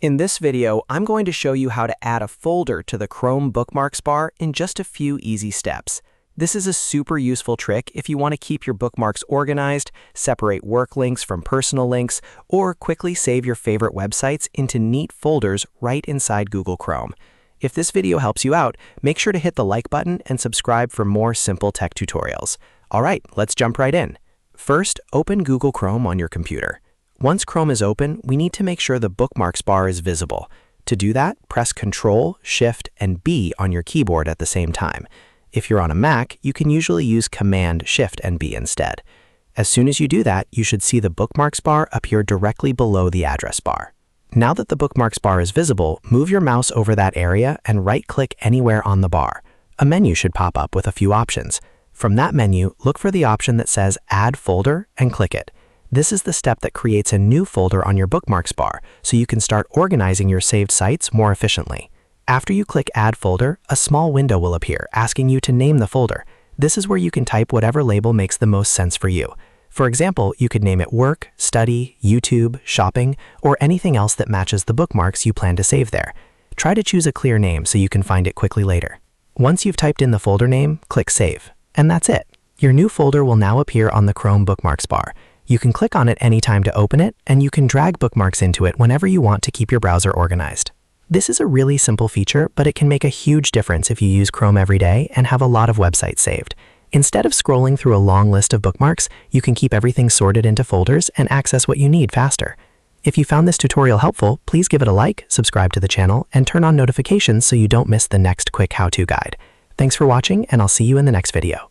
In this video, I'm going to show you how to add a folder to the Chrome Bookmarks bar in just a few easy steps. This is a super useful trick if you want to keep your bookmarks organized, separate work links from personal links, or quickly save your favorite websites into neat folders right inside Google Chrome. If this video helps you out, make sure to hit the like button and subscribe for more simple tech tutorials. All right, let's jump right in. First, open Google Chrome on your computer. Once Chrome is open, we need to make sure the Bookmarks bar is visible. To do that, press Ctrl Shift and B on your keyboard at the same time. If you're on a Mac, you can usually use Command Shift and B instead. As soon as you do that, you should see the Bookmarks bar appear directly below the address bar. Now that the Bookmarks bar is visible, move your mouse over that area and right-click anywhere on the bar. A menu should pop up with a few options. From that menu, look for the option that says Add Folder and click it. This is the step that creates a new folder on your Bookmarks bar, so you can start organizing your saved sites more efficiently. After you click Add Folder, a small window will appear asking you to name the folder. This is where you can type whatever label makes the most sense for you. For example, you could name it Work, Study, YouTube, Shopping, or anything else that matches the bookmarks you plan to save there. Try to choose a clear name so you can find it quickly later. Once you've typed in the folder name, click Save. And that's it. Your new folder will now appear on the Chrome Bookmarks bar. You can click on it anytime to open it, and you can drag bookmarks into it whenever you want to keep your browser organized. This is a really simple feature, but it can make a huge difference if you use Chrome every day and have a lot of websites saved. Instead of scrolling through a long list of bookmarks, you can keep everything sorted into folders and access what you need faster. If you found this tutorial helpful, please give it a like, subscribe to the channel, and turn on notifications so you don't miss the next quick how-to guide. Thanks for watching, and I'll see you in the next video.